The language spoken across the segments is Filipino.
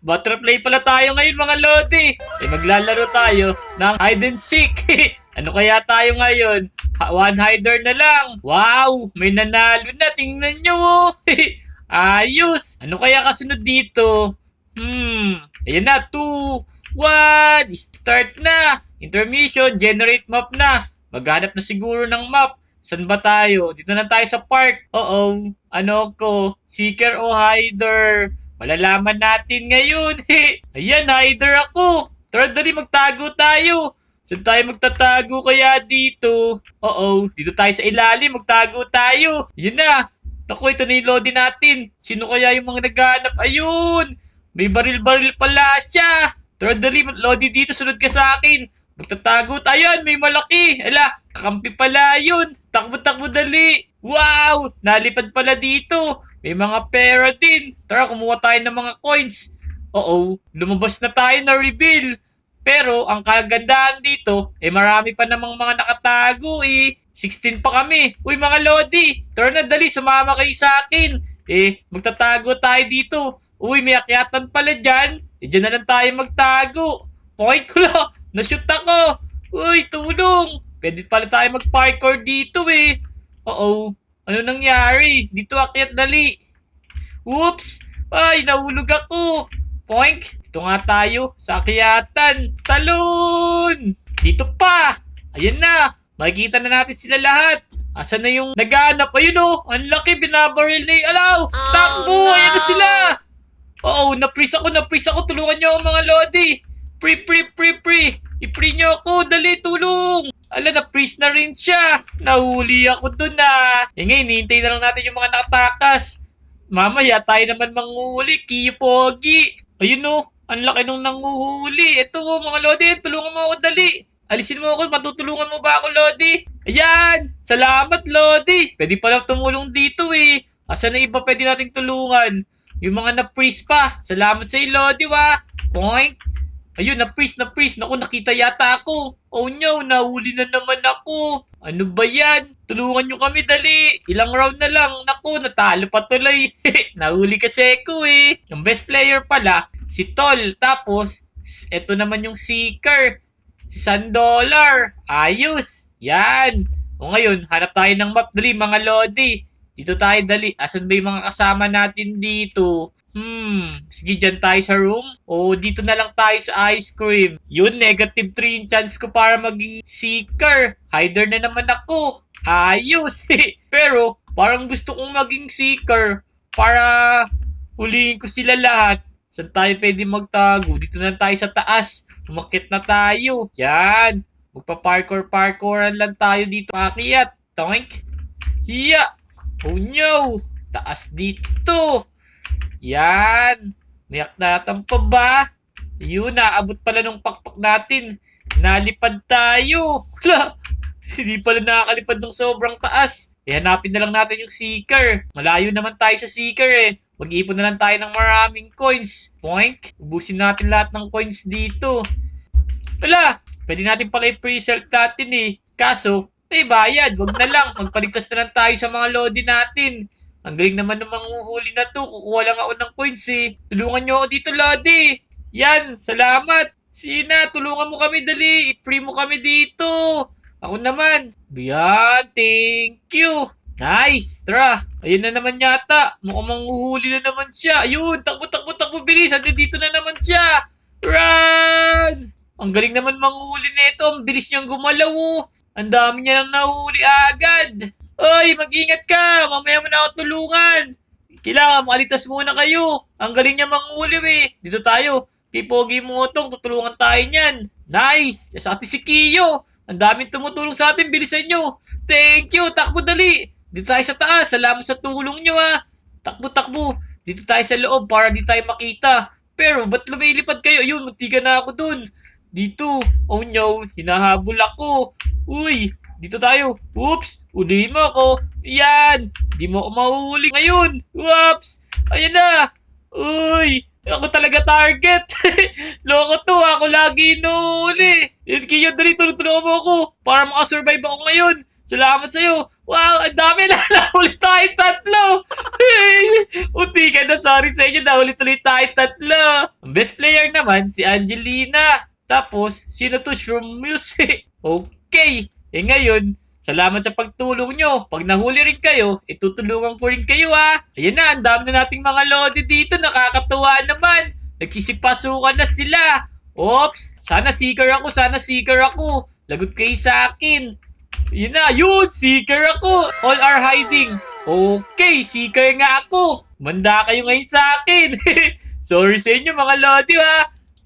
Butterfly pala tayo ngayon mga Lodi. Maglalaro tayo ng hide and seek. Ano kaya tayo ngayon? One hider na lang. Wow, may nanalo na. Tingnan nyo. Ayos. Ano kaya kasunod dito? Ayan na. 2, 1. Start na. Intermission. Generate map na. Maghanap na siguro ng map. Saan ba tayo? Dito na tayo sa park. Ano ko? Seeker o hider? Malalaman natin ngayon. Ayan, hider ako. Tara, dali, magtago tayo. Saan tayo magtatago kaya dito? Dito tayo sa ilalim. Magtago tayo. Ayan na. Naku, ito na yung Lodi natin. Sino kaya yung mga naghahanap? Ayun. May baril-baril pala siya. Tara, dali, Lodi dito. Sunod ka sa akin. Magtatago tayo. Ayan, may malaki. Ala, kakampi pala yun. Takbo-takbo dali. Wow! Nalipad pala dito. May mga pera din. Tara, kumuha tayo ng mga coins. Lumabas na tayo na reveal. Pero, ang kagandahan dito, marami pa namang mga nakatago 16 pa kami. Uy, mga Lodi. Tara na, dali, sumama kayo sa akin. Magtatago tayo dito. Uy, may akyatan pala dyan. Dyan na lang tayo magtago. Point ko lang. Nashoot ako. Uy, tulong. Pwede pala tayo mag-parkour dito Ano nangyari? Dito akyat dali. Oops! Ay, nahulog ako. Poink! Ito nga tayo sa akyatan. Talon! Dito pa! Ayan na! Makikita na natin sila lahat. Asan na yung naghanap? Ayun ang laki, binabaril na yung alaw! Takbo! Ayan na sila! Na-freeze ako. Tulungan nyo ako mga Lodi. Free! I-free nyo ako! Dali, tulong! Ala, na-freeze na rin siya. Nahuli ako dun ngayon, hinihintay na lang natin yung mga nakatakas. Mamaya, tayo naman manguhuli. Kiyo Pogi. Ayun ang laki nung nanguhuli. Ito mga Lodi, tulungan mo ako dali. Alisin mo ako, matutulungan mo ba ako, Lodi? Ayan! Salamat, Lodi. Pwede pala tumulong dito Asan na iba pwede nating tulungan? Yung mga na-freeze pa. Salamat sa iyo, Lodi, Point. Ayun, na-freeze. Naku, nakita yata ako. Oh no, nahuli na naman ako. Ano ba yan? Tulungan nyo kami, dali. Ilang round na lang. Naku, natalo pa tuloy. Nahuli kasi ako Yung best player pala, si Tol. Tapos, eto naman yung Seeker. Si $1. Ayos. Yan. Ngayon, hanap tayo ng map. Dali, mga Lodi. Dito tayo, dali. Asan ba yung mga kasama natin dito? Sige, dyan tayo sa room. Dito na lang tayo sa ice cream. Yun, -3 yung chance ko para maging seeker. Hider na naman ako. Ayos Pero, parang gusto kong maging seeker para huliin ko sila lahat. Saan tayo pwede magtago? Dito na tayo sa taas. Umakyat na tayo. Yan. Magpa-parkour-parkouran lang tayo dito. Akyat. Toink. Hiya. Oh no. Taas dito. Yan. May aknatan pa ba? Yun, naabot pala nung pakpak natin. Nalipad tayo. Hindi pala nakakalipad ng sobrang taas. Hanapin na lang natin yung seeker. Malayo naman tayo sa seeker Mag-iipon na lang tayo ng maraming coins. Point. Ubusin natin lahat ng coins dito. Pwede natin pala i-pre-sell natin Kaso, may bayad. Wag na lang. Magpaligtas na lang tayo sa mga Lodi natin. Ang galing naman ng manghuhuli na to. Kukuha lang ako ng coins Tulungan nyo ako dito, Lodi. Yan, salamat. Sina, tulungan mo kami dali. I-free mo kami dito. Ako naman. Yan, thank you. Nice, tara. Ayun na naman yata. Mukhang manghuhuli na naman siya. Ayun, takbo, bilis. Dito na naman siya. Run! Ang galing naman manghuli na ito. Ang bilis niyang gumalaw Ang dami niya nang nahuli agad. Oy, mag-ingat ka! Mamaya mo na ako tulungan! Kailangan makalitas muna kayo! Ang galing niya manghuli Dito tayo! Kay Pogi Motong, tutulungan tayo niyan! Nice! Sa atin si Kiyo! Ang daming tumutulong sa atin, bilisan nyo! Thank you! Takbo dali! Dito tayo sa taas! Salamat sa tulong nyo Takbo! Dito tayo sa loob para di tayo makita! Pero, ba't lumilipad kayo? Ayun, muntikan na ako dun! Dito! Oh no! Hinahabol ako! Uy! Dito tayo. Oops! Ulihin mo ako. Yan! Di mo ako mahuhuli ngayon. Whoops! Ayan na! Uy! Ako talaga target. Loko to. Ako lagi inuhuli. Yan, Kiyo, dali. Tulungan mo ako. Para makasurvive ako ngayon. Salamat sa'yo. Wow, ang dami na. Nahuli tayo tatlo. Unti ka na. Sorry sa inyo. Nahuli tuloy tayo tatlo. Ang best player naman, si Angelina. Tapos, sino to? Shroom Music. Okay. Ngayon, salamat sa pagtulong nyo. Pag nahuli rin kayo, itutulungan ko rin kayo Ayan na, ang dami na nating mga lodi dito. Nakakatuwa naman. Nagsisipasukan na sila. Oops, sana seeker ako. Lagot kayo sa akin. Yun na, yun, seeker ako. All are hiding. Okay, seeker nga ako. Manda kayo ngayon sa akin. Sorry sa inyo mga lodi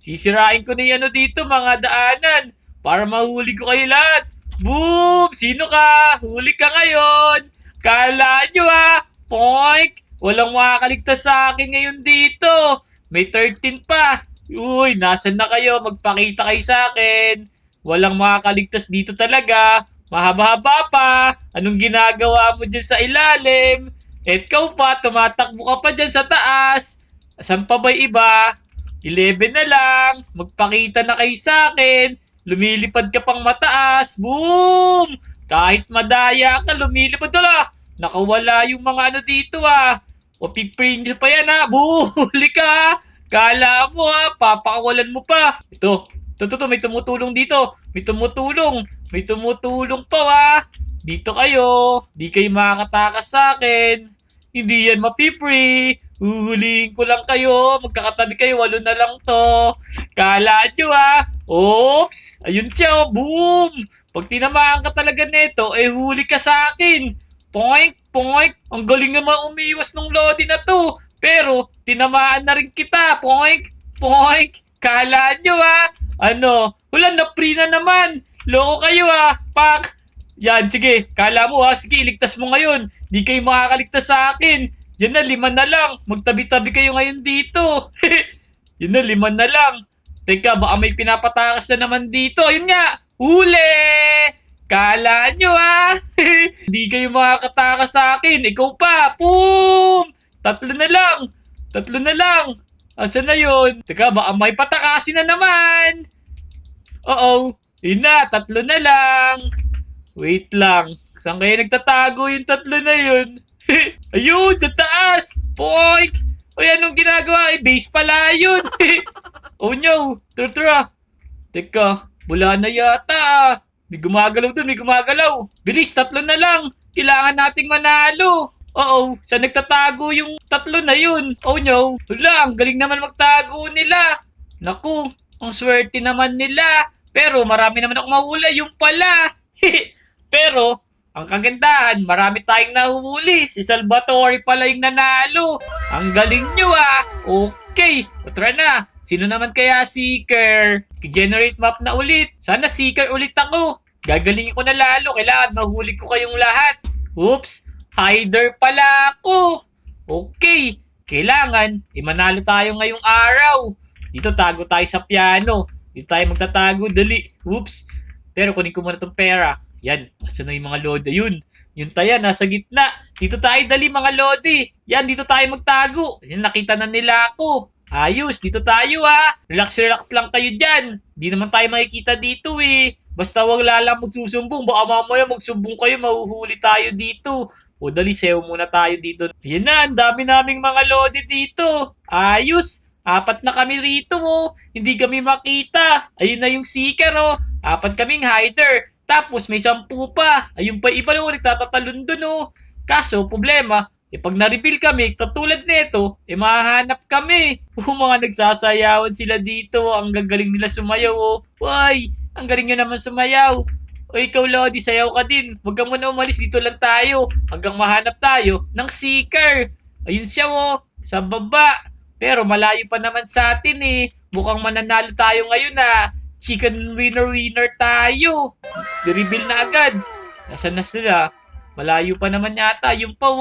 Sisirain ko na yung dito, mga daanan. Para mahuli ko kayo lahat. Boom! Sino ka? Huli ka ngayon. Kala nyo Poink! Walang makakaligtas sa akin ngayon dito. May 13 pa. Uy, nasan na kayo? Magpakita kayo sa akin. Walang makakaligtas dito talaga. Mahaba-haba pa. Anong ginagawa mo dyan sa ilalim? Ikaw pa, tumatakbo ka pa dyan sa taas. Saan pa ba iba? 11 na lang. Magpakita na kayo sa akin. Lumilipad ka pang mataas. Boom! Kahit madaya ka, lumilipad na. Nakawala yung mga dito O piprint pa yan Buhuli ka Kala mo papakawalan mo pa. Ito, may tumutulong dito. May tumutulong pa Dito kayo. Di kayo makakatakas sa akin. Hindi yan mapipree. Huhulihin ko lang kayo. Magkakatabi kayo. 8 na lang to. Kala nyo Oops! Ayun siya Boom! Pag tinamaan ka talaga nito, huli ka sa akin. Poink! Ang galing naman umiwas ng lodi na to. Pero, tinamaan na rin kita. Poink! Kala nyo Ano? Wala na free na naman. Loko kayo Pak! Yan, sige. Kala mo Sige, iligtas mo ngayon. Di kayo makakaligtas sa akin. Yan na, 5 na lang. Magtabi-tabi kayo ngayon dito. Yan na, 5 na lang. Teka, baka may pinapatakas na naman dito. Ayun nga. Huli! Kala nyo Hindi kayo makakatakas sa akin. Ikaw pa. Boom! 3 na lang. Asan na yun? Teka, baka may patakasin na naman. Yun na, 3 na lang. Wait lang. Saan kayo nagtatago yung 3 na yun? Ayun, sa taas. Poink! Uy, anong ginagawa? Base pala yun. Oh no, tara. Teka, wala na yata May gumagalaw dun, Bilis, 3 na lang. Kailangan nating manalo. Saan nagtatago yung 3 na yun? Oh no. Wala, ang galing naman magtago nila. Naku, ang swerte naman nila. Pero marami naman ako mahuli, yung pala. Pero, ang kagandahan, marami tayong nahuhuli. Si Salvatore pala yung nanalo. Ang galing nyo Okay, tara na. Sino naman kaya seeker? Generate map na ulit. Sana seeker ulit ako. Gagalingin ko na lalo. Kailangan mahuli ko kayong lahat. Oops, hider pala ako. Okay, kailangan manalo tayo ngayong araw. Dito tago tayo sa piano. Dito tayo magtatago. Dali. Oops. Pero kunin ko muna tong pera. Yan. Asan na yung mga lodi? Yung taya nasa gitna. Dito tayo dali mga lodi. Yan, dito tayo magtago. Yan, nakita na nila ako. Ayos, dito tayo Relax lang kayo dyan. Di naman tayo makikita dito Basta wag lang magsusumbong. Baka mamaya magsumbong kayo, mahuhuli tayo dito. O dali, sayo muna tayo dito. Yan na, ang dami naming mga lodi dito. Ayos. 4 na kami rito Hindi kami makita. Ayun na yung seeker 4 kaming hider. Tapos may 10 pa. Ayun pa iba nagtatatalon dun Kaso, problema, pag na-reveal kami, katulad nito, mahahanap kami. Mga nagsasayawan sila dito. Ang gagaling nila sumayaw Why? Ang galing nyo naman sumayaw. O ikaw, Lodi, sayaw ka din. Huwag ka muna umalis, dito lang tayo. Hanggang mahanap tayo ng seeker. Ayun siya sa baba. Pero malayo pa naman sa atin Mukhang mananalo tayo ngayon Chicken winner tayo. I-reveal na agad. Nasaan na sila? Malayo pa naman yata. Yung pa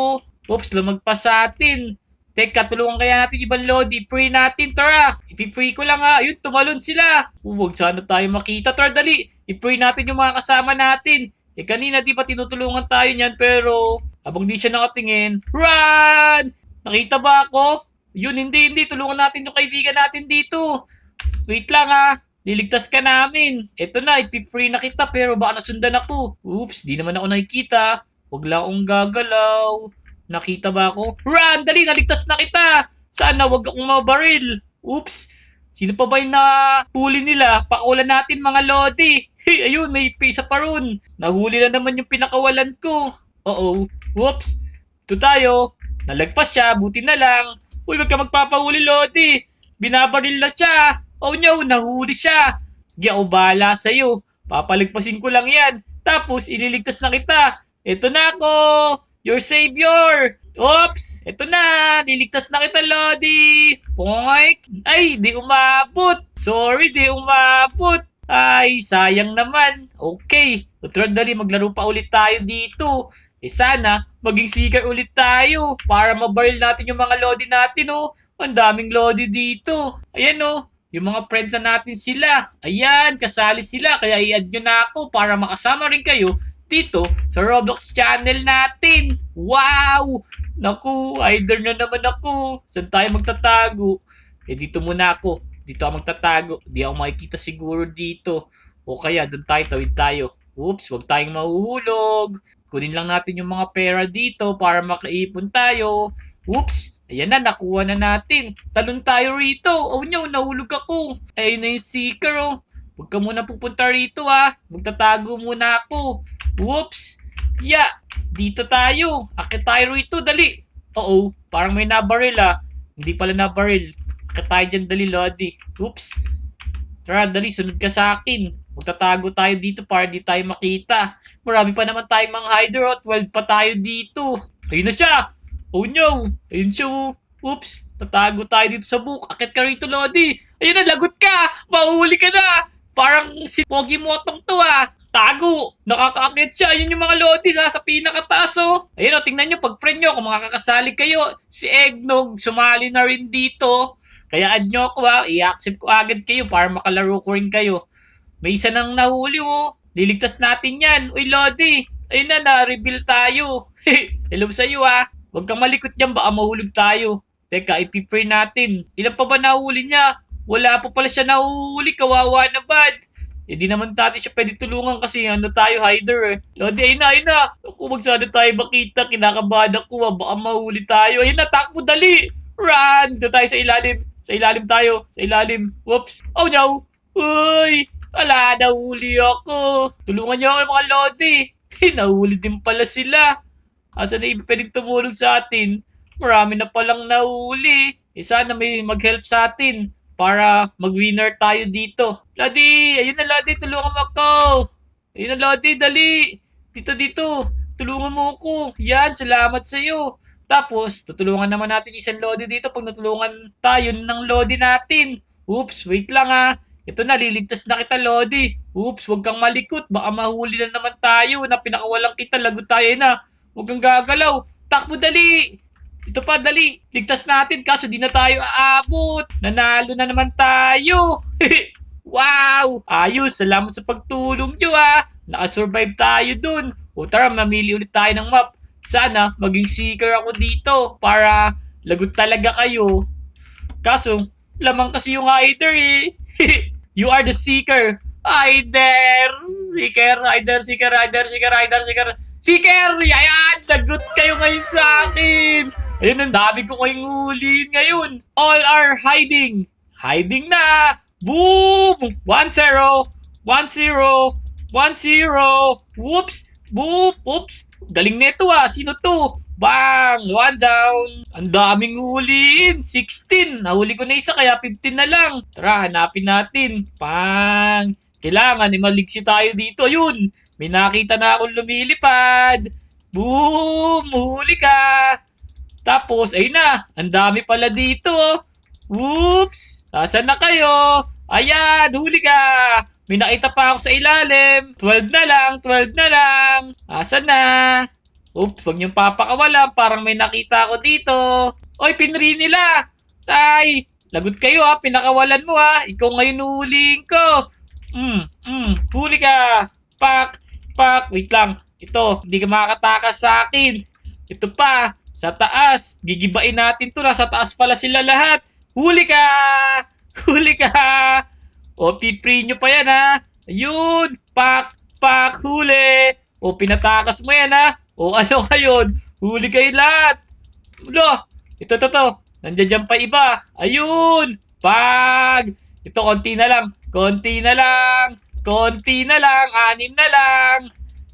Oops, lumagpas sa atin. Teka, tulungan kaya natin ibang lodi. I-free natin, tara. I-free ko lang Yun, tumalon sila. Huwag sana tayo makita. Tara, dali. I-free natin yung mga kasama natin. Kanina di ba tinutulungan tayo niyan pero habang di siya nakatingin. Run! Nakita ba ako? Yun, hindi. Tulungan natin yung kaibigan natin dito. Wait lang Liligtas ka namin. Eto na, ipi-free na kita pero baka nasundan ako. Oops, di naman ako nakikita. Huwag lang akong gagalaw. Nakita ba ako? Run! Dali, naligtas na kita! Sana wag akong mabaril. Oops! Sino pa ba yung nahuli nila? Pakawalan natin mga lodi. Hey, ayun, may isa pa ron. Nahuli na naman yung pinakawalan ko. Oo. Whoops! Ito tayo. Nalagpas siya, buti na lang. Uy, wag ka magpapahuli, lodi. Binabaril na siya. Oh no, nahuli siya. Di ako bahala sa'yo. Papalagpasin ko lang yan. Tapos, ililigtas na kita. Ito na ako. Your savior. Oops! Ito na. Niligtas na kita, Lodi. Poink. Ay, di umabot. Sorry, di umabot. Ay, sayang naman. Okay. Utrad dali, maglaro pa ulit tayo dito. Sana, maging seeker ulit tayo. Para mabaril natin yung mga Lodi natin, oh. Ang daming Lodi dito. Ayan, oh. Yung mga friends na natin sila. Ayan, kasali sila. Kaya i-add nyo na ako para makasama rin kayo dito sa Roblox channel natin. Wow! Naku, hider na naman ako. Saan tayo magtatago? Dito muna ako. Dito ako magtatago. Di ako makikita siguro dito. O kaya, doon tayo, tawid tayo. Oops, wag tayong mahuhulog. Kunin lang natin yung mga pera dito para makaipon tayo. Oops! Ayan na, nakuha na natin. Talon tayo rito. Oh no, nahulog ako. Ayun na yung seeker, oh. Huwag ka muna pupunta rito, ah. Magtatago muna ako. Whoops! Yeah! Dito tayo. Akit tayo rito, dali. Oo, parang may nabaril, ah. Hindi pala nabaril. Akit tayo dyan, dali, Lodi. Oops! Tara, dali, sunod ka sa akin. Magtatago tayo dito para di tayo makita. Marami pa naman tayong mga hider, oh. 12 pa tayo dito. Ayun na siya! Oh no! Ayun siya, oh. Oops! Tatago tayo dito sa book. Akit ka rito, Lodi. Ayun na, lagot ka! Mahuli ka na! Parang si Pogi Motong to, ah. Tago! Nakakaakit siya. Ayun yung mga Lodi sa pinakataas, oh. Ayun, oh. Tingnan nyo, pag friend nyo, kung makakasali kayo. Si Eggnog, sumali na rin dito. Kaya add nyo ako, ah. I-accept ko agad kayo para makalaro ko rin kayo. May isa nang nahuli, oh. Liligtas natin yan. Uy, Lodi. Ayun na, na-reveal tayo. Hello sa'yo, ah. Huwag kang malikot dyan, baka mahulog tayo. Teka, ipipray natin. Ilan pa ba nahuli niya? Wala pa pala siya nahuli, kawawa na bad. Di naman natin siya pwede tulungan kasi ano tayo, hider, eh. Lodi, ayun na, ayun na. Kung wag sana tayo makita, kinakabahan ako, baka mahuli tayo. Ayun na, takbo, dali. Run! Dito tayo sa ilalim. Sa ilalim tayo. Sa ilalim. Whoops. Oh no! Uy! Wala, nahuli ako. Tulungan niyo ako mga Lodi. Nahuli din pala sila. Asa na iba pwedeng tumulong sa atin? Marami na palang nahuli. Sana may mag-help sa atin para mag-winner tayo dito. Lodi! Ayun na, Lodi! Tulungan mo ako! Ayun na, Lodi! Dali! Dito! Tulungan mo ako! Yan! Salamat sa'yo! Tapos, tutulungan naman natin isang Lodi dito pag natulungan tayo ng Lodi natin. Oops! Wait lang, ah! Ito na, liligtas na kita, Lodi. Oops! Huwag kang malikot. Baka mahuli na naman tayo na pinakawalang kita. Lagot tayo na. Huwag kang gagalaw. Takbo, dali! Ito pa, dali. Ligtas natin kaso di na tayo aabot. Nanalo na naman tayo. Wow! Ayos. Salamat sa pagtulong nyo, ah. Nakasurvive tayo dun. O tara, mamili ulit tayo ng map. Sana maging seeker ako dito para lagot talaga kayo. Kaso, lamang kasi yung hider, eh. You are the seeker. Hider! Seeker! Ayan! Lagot kayo ngayon sa akin! Ayun, ang dami ko kayong huliin ngayon. All are hiding. Hiding na! Boom! 1-0! 1-0! 1-0! Whoops! Boop! Oops! Galing nito, ah. Sino to? Bang! 1 down. Ang daming huliin. 16. Nahuli ko na isa kaya 15 na lang. Tara, hanapin natin. Pang! Kailangan maligsi tayo dito. Ayun! May nakita na akong lumilipad. Boom! Huli ka! Tapos, ayun na. Ang dami pala dito. Whoops! Nasaan na kayo? Ayan! Huli ka! May nakita pa ako sa ilalim. 12 na lang. 12 na lang. Asan na? Oops! Huwag niyong papakawalan. Parang may nakita ako dito. Oy! Pinri nila! Tay! Lagot kayo, ha. Pinakawalan mo, ha. Ikaw ngayon huliin ko. Huli ka! Pak! Wait lang. Ito, hindi ka makakatakas sa akin. Ito pa, sa taas. Gigibain natin to. Nasa taas pala sila lahat. Huli ka! Huli ka! O, pipri nyo pa yan, ha? Ayun! Pak! Pak! Huli! O, pinatakas mo yan, ha? O, ano ngayon? Huli kayo lahat! Ulo! Ito. Nandiyan dyan pa iba. Ayun! Pag! Ito, konti na lang. Konti na lang. Konti na lang. 6 na lang.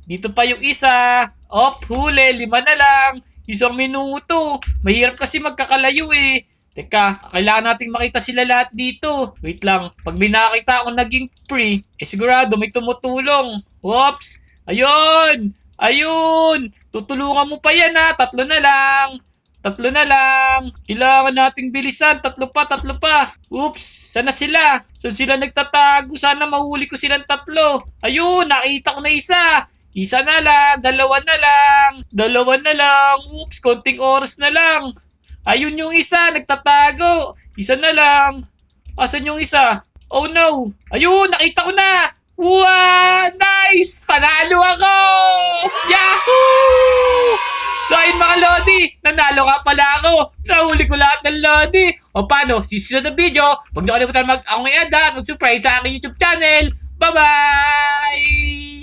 Dito pa yung isa. Op, huli. 5 na lang. 1 minuto. Mahirap kasi magkakalayo eh. Teka, kailangan nating makita sila lahat dito. Wait lang. Pag may nakakita akong naging free, sigurado may tumutulong. Oops! Ayun! Ayun! Tutulungan mo pa yan ha. 3 na lang. 3 na lang. Kailangan nating bilisan. 3 pa. Oops. Sana sila? Saan sila nagtatago? Sana mahuli ko silang 3. Ayun. Nakita ko na isa. Isa na lang. 2 na lang. 2 na lang. Oops. Konting oras na lang. Ayun yung isa. Nagtatago. Isa na lang. Asan yung isa? Oh no. Ayun. Nakita ko na. Wow! Nice! Panalo ako! Yahoo! So ayun mga Lodi, nanalo nga pala ako. Nahuli ko lahat ng Lodi. O paano, sisisunod na video, huwag niyo kalimutan akong i-add at mag-subscribe sa aking YouTube channel. Bye-bye!